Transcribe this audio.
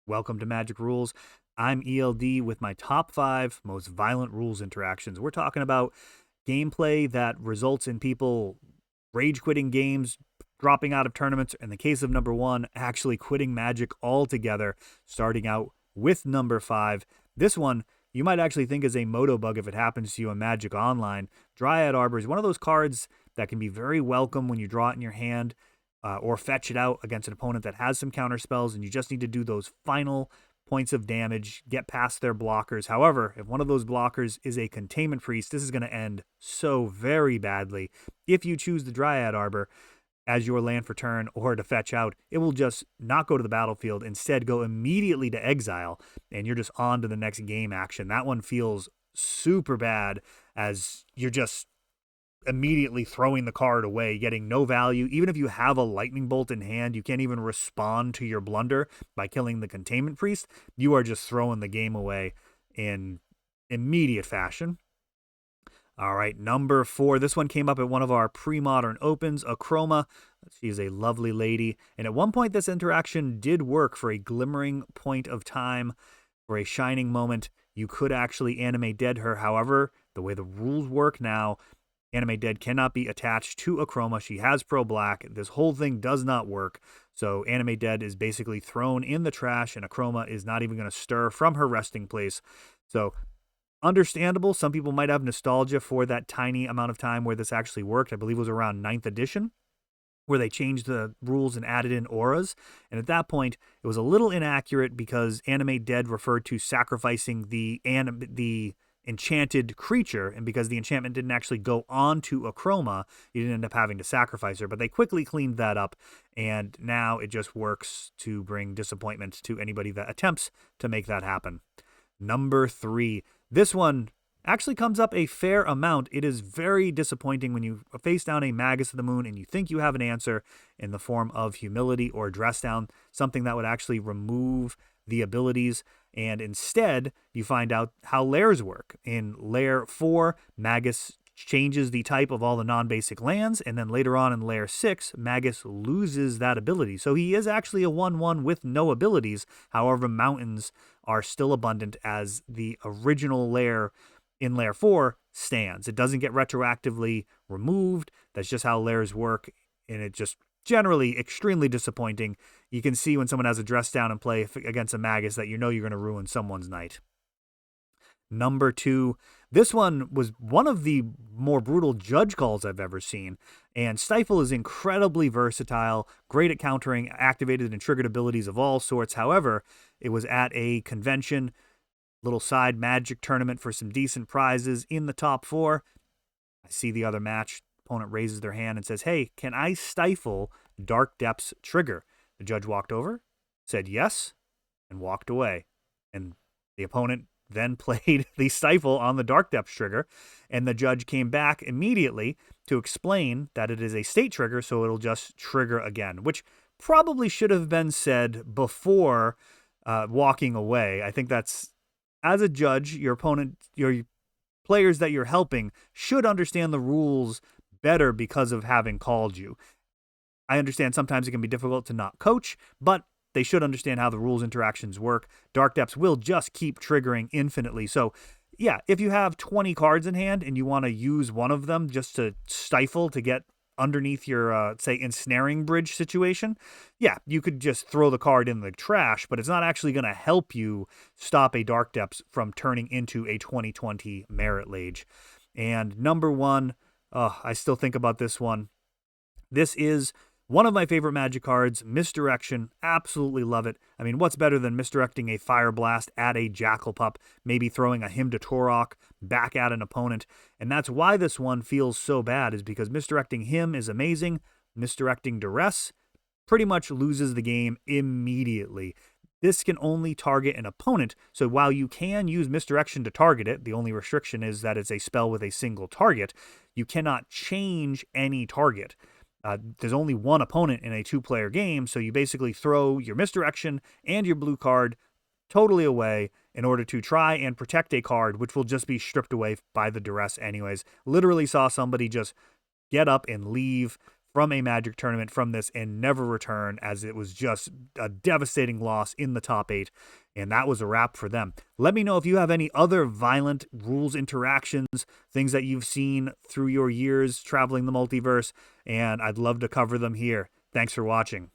Welcome to Magic Rules. I'm ELD with my top 5 most violent rules interactions. We're talking about gameplay that results in people rage quitting games, dropping out of tournaments. In the case of number 1, actually quitting Magic altogether, starting out with number 5. This one you might actually think is a moto bug if it happens to you in Magic Online. Dryad Arbor is one of those cards that can be very welcome when you draw it in your hand, or fetch it out against an opponent that has some counter spells, and you just need to do those final points of damage, get past their blockers. However, if one of those blockers is a Containment Priest, this is going to end so very badly. If you choose the Dryad Arbor as your land for turn or to fetch out, it will just not go to the battlefield, instead go immediately to exile, and you're just on to the next game action. That one feels super bad, as you're just immediately throwing the card away, getting no value. Even if you have a lightning bolt in hand, you can't even respond to your blunder by killing the Containment Priest. You are just throwing the game away in immediate fashion. All right, number 4. This one came up at one of our Premodern opens. Akroma. She's a lovely lady. And at one point, this interaction did work for a glimmering point of time, for a shining moment. You could actually Animate Dead her. However, the way the rules work now, Animate Dead cannot be attached to Akroma. She has Pro Black. This whole thing does not work. So Animate Dead is basically thrown in the trash, and Akroma is not even going to stir from her resting place. So understandable. Some people might have nostalgia for that tiny amount of time where this actually worked. I believe it was around 9th edition, where they changed the rules and added in auras. And at that point, it was a little inaccurate because Animate Dead referred to sacrificing the enchanted creature, and because the enchantment didn't actually go on to Akroma, you didn't end up having to sacrifice her. But they quickly cleaned that up, and now it just works to bring disappointment to anybody that attempts to make that happen. Number 3. This one actually comes up a fair amount. It is very disappointing when you face down a Magus of the Moon and you think you have an answer in the form of Humility or Dress Down, something that would actually remove the abilities, and instead you find out how lairs work. In layer 4, Magus changes the type of all the non-basic lands, and then later on in layer 6, Magus loses that ability. So he is actually a 1/1 with no abilities. However, mountains are still abundant, as the original layer in layer 4 stands. It doesn't get retroactively removed. That's just how lairs work, and it just generally extremely disappointing. You can see when someone has a Dress Down in play against a Magus that you know you're going to ruin someone's night. Number 2, this one was one of the more brutal judge calls I've ever seen. And Stifle is incredibly versatile, great at countering activated and triggered abilities of all sorts. However, it was at a convention, little side Magic tournament for some decent prizes in the top 4. I see the other match. Opponent raises their hand and says, "Hey, can I stifle Dark Depths trigger?" The judge walked over, said yes, and walked away. And the opponent then played the stifle on the Dark Depths trigger, and the judge came back immediately to explain that it is a state trigger, so it'll just trigger again, which probably should have been said before walking away. I think that's, as a judge, your opponent, your players that you're helping should understand the rules better because of having called you. I understand sometimes it can be difficult to not coach, but they should understand how the rules interactions work. Dark Depths will just keep triggering infinitely. So yeah, if you have 20 cards in hand and you want to use one of them just to stifle to get underneath your, say, ensnaring bridge situation, yeah, you could just throw the card in the trash, but it's not actually going to help you stop a Dark Depths from turning into a 2020 Merit Lage. And number 1, I still think about this one. This is one of my favorite Magic cards, Misdirection. Absolutely love it. I mean, what's better than misdirecting a Fire Blast at a Jackal Pup, maybe throwing a Hymn to Torok back at an opponent? And that's why this one feels so bad, is because misdirecting him is amazing. Misdirecting Duress pretty much loses the game immediately. This can only target an opponent, so while you can use Misdirection to target it, the only restriction is that it's a spell with a single target, you cannot change any target. There's only one opponent in a 2-player game, so you basically throw your Misdirection and your blue card totally away in order to try and protect a card, which will just be stripped away by the Duress anyways. Literally saw somebody just get up and leave from a Magic tournament from this and never return, as it was just a devastating loss in the top 8. And that was a wrap for them. Let me know if you have any other violent rules interactions, things that you've seen through your years traveling the multiverse, and I'd love to cover them here. Thanks for watching.